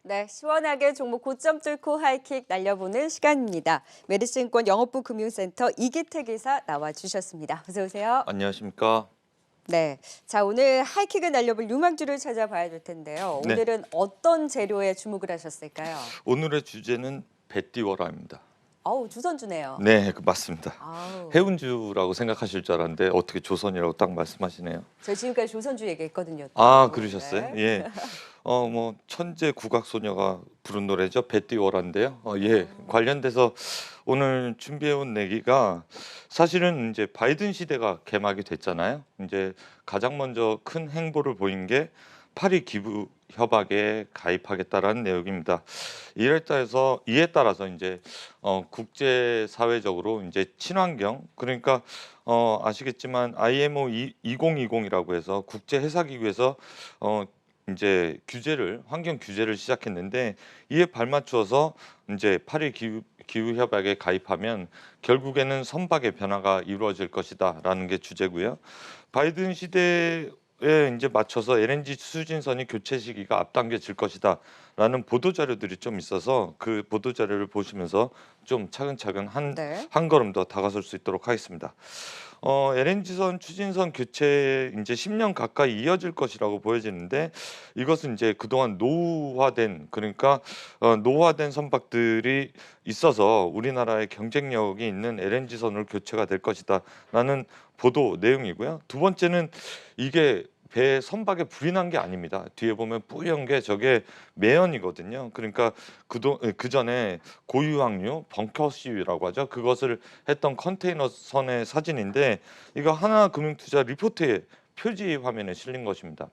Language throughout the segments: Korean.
네, 시원하게 종목 고점 뚫고 하이킥 날려보는 시간입니다. 메리츠증권 영업부 금융센터 이기택 이사 나와주셨습니다. 어서 오세요. 안녕하십니까? 네, 자 오늘 하이킥을 날려볼 유망주를 찾아봐야 될 텐데요. 네. 오늘은 어떤 재료에 주목을 하셨을까요? 오늘의 주제는 배띠워라입니다. 어우, 주선주네요. 네, 맞습니다. 아우, 해운주라고 생각하실 줄 알았는데 어떻게 조선이라고 딱 말씀하시네요. 저 지금까지 조선주 얘기했거든요. 또. 아, 그러셨어요? 네. 예. 뭐 천재 국악 소녀가 부른 노래죠. 배띠워라인데요. 예. 관련돼서 오늘 준비해 온 내기가 사실은 이제 바이든 시대가 개막이 됐잖아요. 이제 가장 먼저 큰 행보를 보인 게 파리 기부 협약에 가입하겠다라는 내용입니다. 이에 따라서 이제 국제 사회적으로 이제 친환경 그러니까 아시겠지만 IMO 2020이라고 해서 국제 회사 기구에서 이제 환경 규제를 시작했는데 이에 발맞추어서 이제 파리 기후 협약에 가입하면 결국에는 선박의 변화가 이루어질 것이다라는 게 주제고요. 바이든 시대에 이제 맞춰서 LNG 추진선이 교체 시기가 앞당겨질 것이다라는 보도 자료들이 좀 있어서 그 보도 자료를 보시면서 좀 차근차근 네. 한 걸음 더 다가설 수 있도록 하겠습니다. LNG선 추진선 교체 이제 10년 가까이 이어질 것이라고 보여지는데 이것은 이제 그동안 노후화된 선박들이 있어서 우리나라의 경쟁력이 있는 LNG선으로 교체가 될 것이다라는 보도 내용이고요. 두 번째는 이게 배 선박에 불이 난 게 아닙니다. 뒤에 보면 뿌연 게 저게 매연이거든요. 그러니까 그 전에 고유항류 벙커시유라고 하죠. 그것을 했던 컨테이너 선의 사진인데 이거 하나금융투자 리포트의 표지 화면에 실린 것입니다.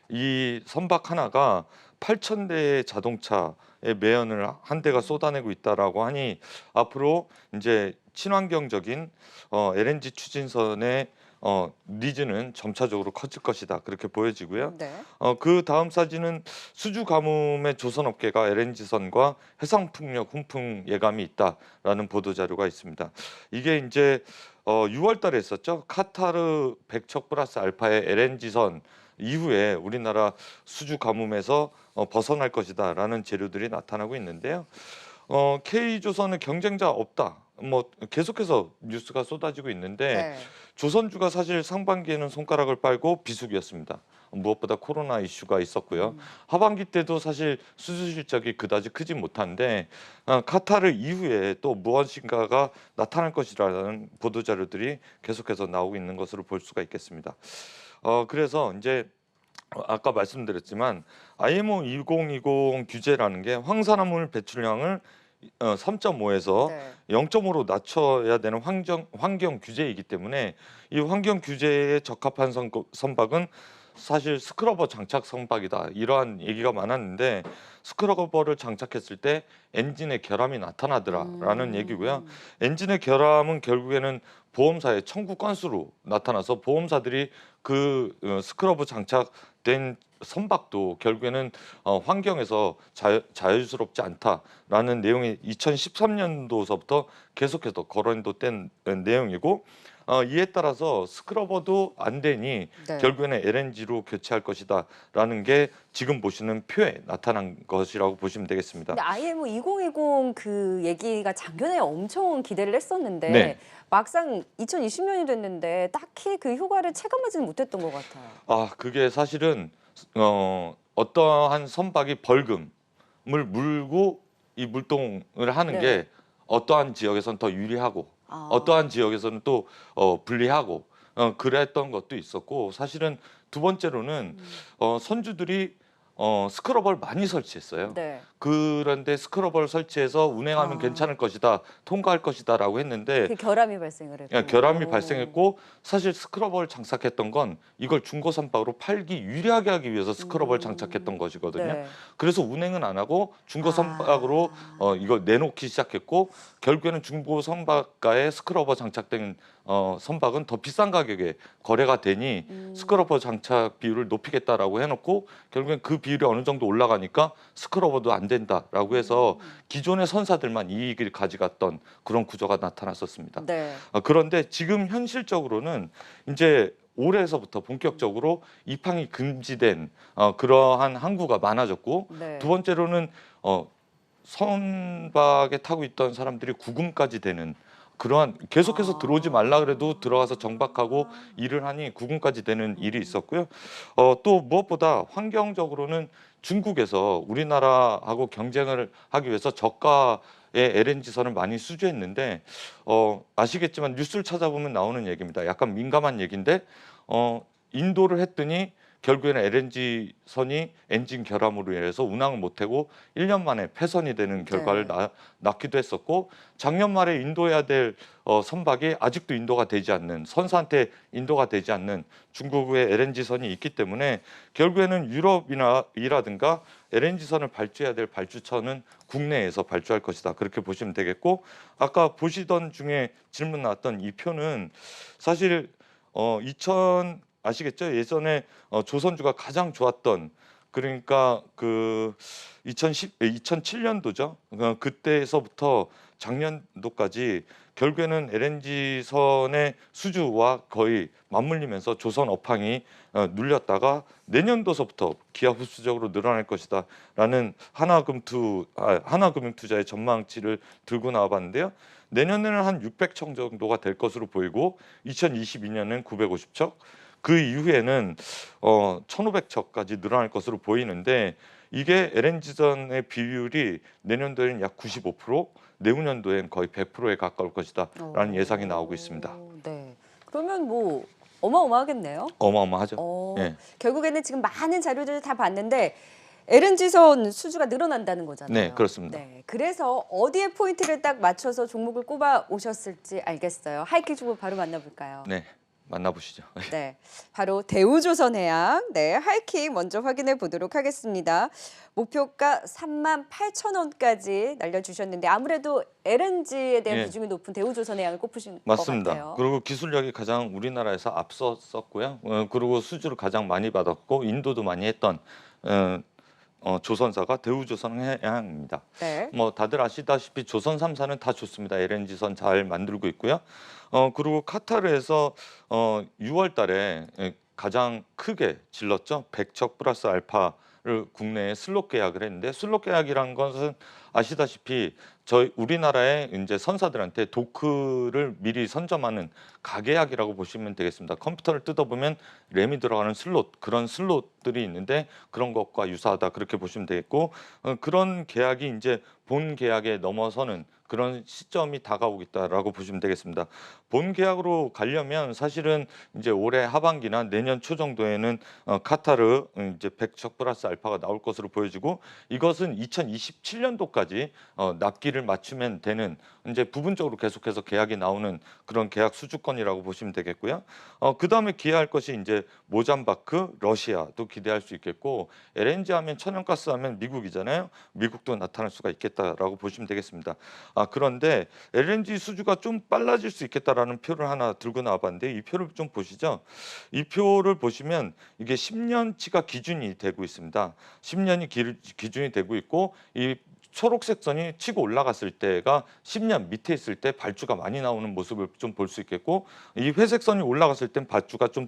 이 선박 하나가 8,000대의 자동차의 매연을 한 대가 쏟아내고 있다라고 하니 앞으로 이제 친환경적인 LNG 추진선의 니즈는 점차적으로 커질 것이다 그렇게 보여지고요. 네. 그 다음 사진은 수주 가뭄의 조선업계가 LNG선과 해상풍력 훈풍 예감이 있다라는 보도 자료가 있습니다. 이게 이제 6월 달에 있었죠. 카타르 백척 플러스 알파의 LNG선 이후에 우리나라 수주 가뭄에서 벗어날 것이다라는 재료들이 나타나고 있는데요. K조선은 경쟁자 없다. 뭐 계속해서 뉴스가 쏟아지고 있는데 네. 조선주가 사실 상반기에는 손가락을 빨고 비수기였습니다. 무엇보다 코로나 이슈가 있었고요. 하반기 때도 사실 수주 실적이 그다지 크지 못한데 카타르 이후에 또 무언가가 나타날 것이라는 보도 자료들이 계속해서 나오고 있는 것으로 볼 수가 있겠습니다. 그래서 이제 아까 말씀드렸지만 IMO 2020 규제라는 게 황산화물 배출량을 3.5에서 네. 0.5로 낮춰야 되는 환경 규제이기 때문에 이 환경 규제에 적합한 선박은 사실 스크러버 장착 선박이다 이러한 얘기가 많았는데 스크러버를 장착했을 때 엔진의 결함이 나타나더라라는 얘기고요. 엔진의 결함은 결국에는 보험사의 청구 건수로 나타나서 보험사들이 그 스크러버 장착된 선박도 결국에는 환경에서 자유스럽지 않다라는 내용이 2013년도서부터 계속해서 거론된 내용이고 이에 따라서 스크러버도 안 되니 네. 결국에는 LNG로 교체할 것이다라는 게 지금 보시는 표에 나타난 것이라고 보시면 되겠습니다. 근데 IMO 2020 그 얘기가 작년에 엄청 기대를 했었는데 네. 막상 2020년이 됐는데 딱히 그 효과를 체감하지는 못했던 것 같아요. 그게 사실은 어떠한 선박이 벌금을 물고 이 물동을 하는 네. 게 어떠한 지역에서는 더 유리하고 아. 어떠한 지역에서는 또 불리하고 그랬던 것도 있었고 사실은 두 번째로는 선주들이 스크러버를 많이 설치했어요. 네. 그런데 스크러버를 설치해서 운행하면 아. 괜찮을 것이다, 통과할 것이다라고 했는데 그 결함이 발생을 했고. 결함이 발생했고 사실 스크러버를 장착했던 건 이걸 중고 선박으로 팔기 유리하게 하기 위해서 스크러버를 장착했던 것이거든요. 네. 그래서 운행은 안 하고 중고 선박으로 이걸 내놓기 시작했고 결국에는 중고 선박가에 스크러버 장착된 선박은 더 비싼 가격에 거래가 되니 스크러버 장착 비율을 높이겠다라고 해놓고 결국엔 그 비율이 어느 정도 올라가니까 스크러버도 안 된다라고 해서 기존의 선사들만 이익을 가져갔던 그런 구조가 나타났었습니다. 네. 그런데 지금 현실적으로는 이제 올해에서부터 본격적으로 입항이 금지된 그러한 항구가 많아졌고 네. 두 번째로는 선박에 타고 있던 사람들이 구금까지 되는 그러한 계속해서 들어오지 말라 그래도 들어가서 정박하고 일을 하니 구금까지 되는 일이 있었고요. 또 무엇보다 환경적으로는 중국에서 우리나라하고 경쟁을 하기 위해서 저가의 LNG선을 많이 수주했는데 아시겠지만 뉴스를 찾아보면 나오는 얘기입니다. 약간 민감한 얘기인데 인도를 했더니 결국에는 LNG 선이 엔진 결함으로 인해서 운항을 못하고 1년 만에 폐선이 되는 결과를 낳기도 했었고 작년 말에 인도해야 될 선박이 아직도 인도가 되지 않는 선사한테 인도가 되지 않는 중국의 LNG 선이 있기 때문에 결국에는 유럽이라든가 LNG 선을 발주해야 될 발주처는 국내에서 발주할 것이다. 그렇게 보시면 되겠고 아까 보시던 중에 질문 나왔던 이 표는 사실 2000 아시겠죠? 예전에 조선주가 가장 좋았던 그러니까 그 2007년도죠. 그때에서부터 작년도까지 결국에는 LNG 선의 수주와 거의 맞물리면서 조선 업황이 눌렸다가 내년도서부터 기하 흡수적으로 늘어날 것이다라는 하나금융투자의 전망치를 들고 나와봤는데요. 내년에는 한 600척 정도가 될 것으로 보이고 2022년엔 950척, 그 이후에는 1,500척까지 늘어날 것으로 보이는데 이게 LNG선의 비율이 내년도에는 약 95%, 내후년도엔 거의 100%에 가까울 것이다라는 예상이 나오고 있습니다. 네. 그러면 뭐 어마어마하겠네요. 어마어마하죠. 예. 결국에는 지금 많은 자료들을 다 봤는데 LNG선 수주가 늘어난다는 거잖아요. 네, 그렇습니다. 네, 그래서 어디에 포인트를 딱 맞춰서 종목을 꼽아 오셨을지 알겠어요. 하이킥 종목 바로 만나볼까요? 네, 만나보시죠. 네, 바로 대우조선해양. 네, 하이킥 먼저 확인해 보도록 하겠습니다. 목표가 38,000원까지 날려주셨는데 아무래도 LNG에 대한 예. 비중이 높은 대우조선해양을 꼽으신 것 맞습니다. 같아요. 그리고 기술력이 가장 우리나라에서 앞섰었고요. 그리고 수주를 가장 많이 받았고 인도도 많이 했던 조선사가 대우조선해양입니다. 네. 뭐 다들 아시다시피 조선 3사는 다 좋습니다. LNG선 잘 만들고 있고요. 그리고 카타르에서 6월달에 가장 크게 질렀죠. 100척 플러스 알파를 국내에 슬롯 계약을 했는데 슬롯 계약이란 것은 아시다시피 저희 우리나라의 이제 선사들한테 도크를 미리 선점하는 가계약이라고 보시면 되겠습니다. 컴퓨터를 뜯어보면 램이 들어가는 슬롯 그런 슬롯들이 있는데 그런 것과 유사하다 그렇게 보시면 되겠고 그런 계약이 이제 본 계약에 넘어서는 그런 시점이 다가오겠다라고 보시면 되겠습니다. 본 계약으로 가려면 사실은 이제 올해 하반기나 내년 초 정도에는 카타르 이제 100척 플러스 알파가 나올 것으로 보여지고 이것은 2027년도까지 납기를 맞추면 되는 이제 부분적으로 계속해서 계약이 나오는 그런 계약 수주권이라고 보시면 되겠고요. 그 다음에 기대할 것이 이제 모잠바크, 러시아도 기대할 수 있겠고 LNG 하면 천연가스 하면 미국이잖아요. 미국도 나타날 수가 있겠다라고 보시면 되겠습니다. 그런데 LNG 수주가 좀 빨라질 수 있겠다라는 표를 하나 들고 나와봤는데 이 표를 좀 보시죠. 이 표를 보시면 이게 10년치가 기준이 되고 있습니다. 10년이 기준이 되고 있고 이 초록색 선이 치고 올라갔을 때가 10년 밑에 있을 때 발주가 많이 나오는 모습을 좀 볼 수 있겠고 이 회색 선이 올라갔을 땐 발주가 좀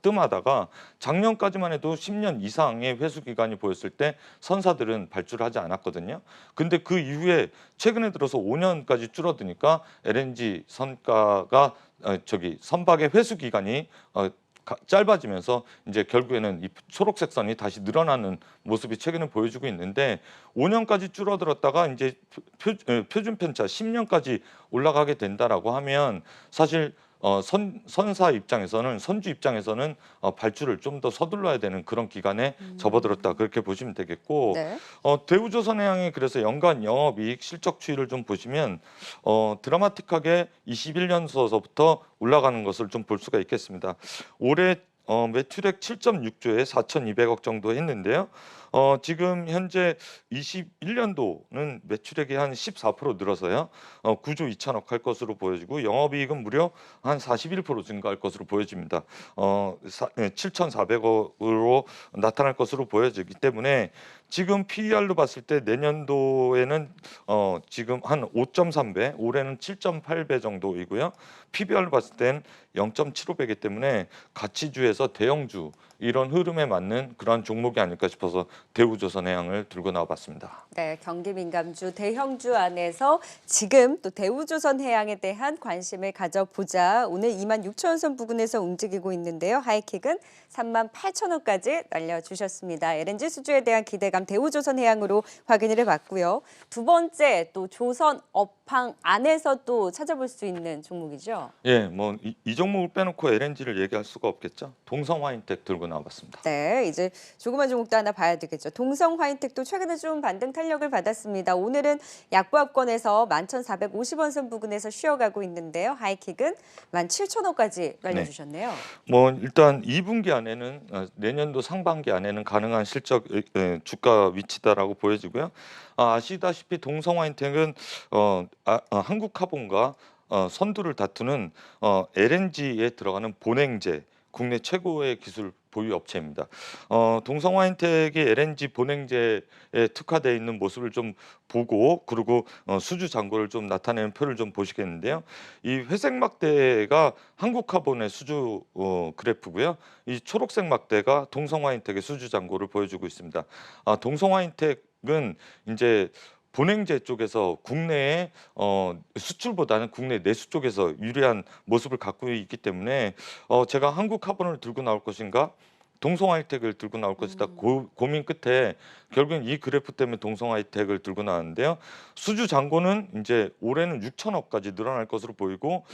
뜸하다가 작년까지만 해도 10년 이상의 회수 기간이 보였을 때 선사들은 발주를 하지 않았거든요. 근데 그 이후에 최근에 들어서 5년까지 줄어드니까 LNG 선가가 선박의 회수 기간이 짧아지면서 이제 결국에는 이 초록색 선이 다시 늘어나는 모습이 최근에 보여주고 있는데 5년까지 줄어들었다가 이제 표준 편차 10년까지 올라가게 된다라고 하면 사실 선사 입장에서는 선주 입장에서는 발주를 좀 더 서둘러야 되는 그런 기간에 접어들었다 그렇게 보시면 되겠고 네. 대우조선해양이 그래서 연간 영업이익 실적 추이를 좀 보시면 드라마틱하게 21년서부터 올라가는 것을 좀 볼 수가 있겠습니다. 올해 매출액 7.6조에 4,200억 정도 했는데요. 지금 현재 21년도는 매출액이 한 14% 늘어서요. 9조 2천억 할 것으로 보여지고 영업이익은 무려 한 41% 증가할 것으로 보여집니다. 7,400억으로 나타날 것으로 보여지기 때문에 지금 PER로 봤을 때 내년도에는 지금 한 5.3배, 올해는 7.8배 정도이고요. PBR로 봤을 땐 0.75배이기 때문에 가치주에서 대형주 이런 흐름에 맞는 그러한 종목이 아닐까 싶어서 대우조선해양을 들고 나와봤습니다. 네, 경기 민감주 대형주 안에서 지금 또 대우조선해양에 대한 관심을 가져보자. 오늘 26,000원 선 부근에서 움직이고 있는데요. 하이킥은 38,000원까지 날려주셨습니다. LNG 수주에 대한 기대감 대우조선해양으로 확인을 해봤고요. 두 번째 또 조선업황 안에서 또 찾아볼 수 있는 종목이죠. 예, 뭐 이 종목을 빼놓고 LNG를 얘기할 수가 없겠죠. 동성화인텍 들고 나와봤습니다. 네, 이제 조그만 종목도 하나 봐야 되겠죠. 동성화인텍도 최근에 좀 반등 탄력을 받았습니다. 오늘은 약보합권에서 11,450원 선 부근에서 쉬어가고 있는데요. 하이킥은 17,000원까지 날려주셨네요. 뭐 일단 2분기 안에는 내년도 상반기 안에는 가능한 실적 주가 위치다라고 보여지고요. 아시다시피 동성화인텍은 한국카본과 선두를 다투는 LNG에 들어가는 본행제 국내 최고의 기술 보유 업체입니다. 동성화인텍이 LNG 본행제에 특화되어 있는 모습을 좀 보고 그리고 수주 잔고를 좀 나타내는 표를 좀 보시겠는데요. 이 회색 막대가 한국카본의 수주 그래프고요. 이 초록색 막대가 동성화인텍의 수주 잔고를 보여주고 있습니다. 동성화인텍은 이제 본행제 쪽에서 국내에 수출보다는 국내 내수 쪽에서 유리한 모습을 갖고 있기 때문에 제가 한국카본을 들고 나올 것인가 동성화이텍을 들고 나올 것이다 고민 끝에 결국엔 이 그래프 때문에 동성화이텍을 들고 나왔는데요. 수주 잔고는 이제 올해는 6천억까지 늘어날 것으로 보이고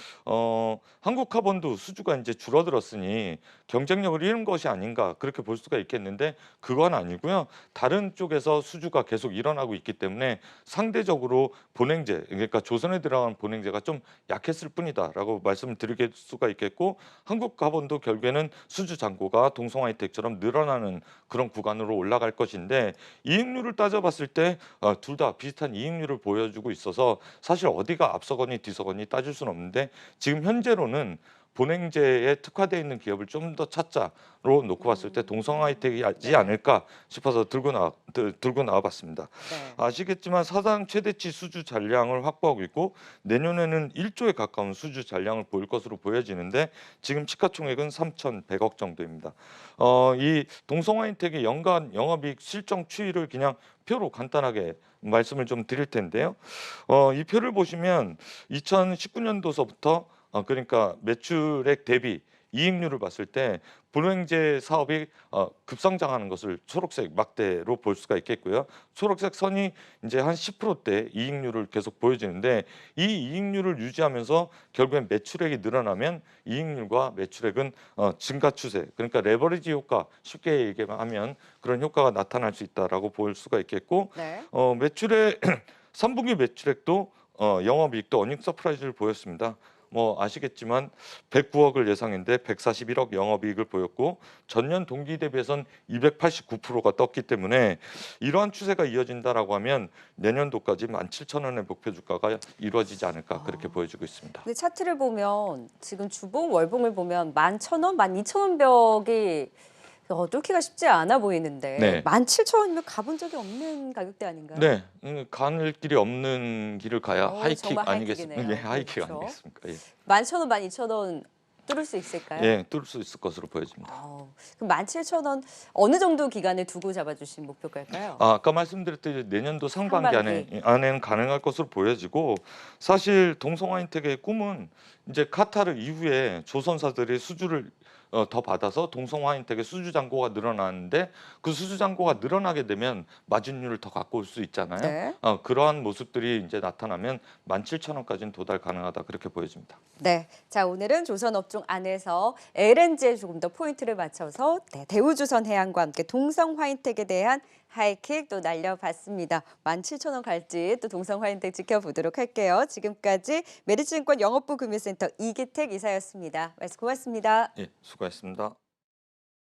한국카본도 수주가 이제 줄어들었으니 경쟁력을 잃은 것이 아닌가 그렇게 볼 수가 있겠는데 그건 아니고요. 다른 쪽에서 수주가 계속 일어나고 있기 때문에 상대적으로 본행제 그러니까 조선에 들어간 본행제가 좀 약했을 뿐이다라고 말씀을 드릴 수가 있겠고 한국카본도 결국에는 수주 잔고가 동성화이텍처럼 늘어나는 그런 구간으로 올라갈 것인데 이익률을 따져봤을 때 둘 다 비슷한 이익률을 보여주고 있어서 사실 어디가 앞서거니 뒤서거니 따질 수는 없는데 지금 현재로는 본행제에 특화되어 있는 기업을 좀 더 찾자로 놓고 봤을 때 동성화이텍이지 않을까 싶어서 들고 나와봤습니다. 네. 아시겠지만 사상 최대치 수주 잔량을 확보하고 있고 내년에는 1조에 가까운 수주 잔량을 보일 것으로 보여지는데 지금 시가총액은 3,100억 정도입니다. 이 동성화인텍의 연간 영업이익 실적 추이를 그냥 표로 간단하게 말씀을 좀 드릴 텐데요. 이 표를 보시면 2019년도서부터 그러니까 매출액 대비 이익률을 봤을 때 본행제 사업이 급성장하는 것을 초록색 막대로 볼 수가 있겠고요. 초록색 선이 이제 한 10%대 이익률을 계속 보여지는데 이 이익률을 유지하면서 결국엔 매출액이 늘어나면 이익률과 매출액은 증가 추세 그러니까 레버리지 효과 쉽게 얘기하면 그런 효과가 나타날 수 있다라고 볼 수가 있겠고 네. 매출액 3분기 매출액도 영업이익도 어닝 서프라이즈를 보였습니다. 뭐 아시겠지만 109억을 예상했는데 141억 영업이익을 보였고 전년 동기 대비해선 289%가 떴기 때문에 이러한 추세가 이어진다라고 하면 내년도까지 17,000원의 목표 주가가 이루어지지 않을까 그렇게 보여지고 있습니다. 근데 차트를 보면 지금 주봉 월봉을 보면 11,000원, 12,000원 벽이 뚫기가 쉽지 않아 보이는데 네. 17,000원이면 가본 적이 없는 가격대 아닌가요? 네, 가는 길이 없는 길을 가야 하이킥 정말 아니겠습니까? 하이킥이네요. 예, 하이킥 그렇죠. 아니겠습니까? 예. 11,000원, 12,000원 뚫을 수 있을까요? 예, 뚫을 수 있을 것으로 보여집니다. 그럼 17,000원 어느 정도 기간을 두고 잡아주신 목표일까요? 아까 말씀드렸듯이 내년도 상반기 상반기. 안에는 가능할 것으로 보여지고 사실 동성화인텍의 꿈은 이제 카타르 이후에 조선사들이 수주를 더 받아서 동성화인텍의 수주 잔고가 늘어나는데 그 수주 잔고가 늘어나게 되면 마진율을 더 갖고 올 수 있잖아요. 네. 그러한 모습들이 이제 나타나면 17,000원까지는 도달 가능하다 그렇게 보여집니다. 네, 자 오늘은 조선업종 안에서 LNG에 조금 더 포인트를 맞춰서 대우조선해양과 함께 동성화인텍에 대한 하이킥 또 날려봤습니다. 17,000원 갈지 또 동성화인텍 지켜보도록 할게요. 지금까지 메리츠증권 영업부 금융센터 이기택 이사였습니다. 말씀 고맙습니다. 예, 수고하셨습니다.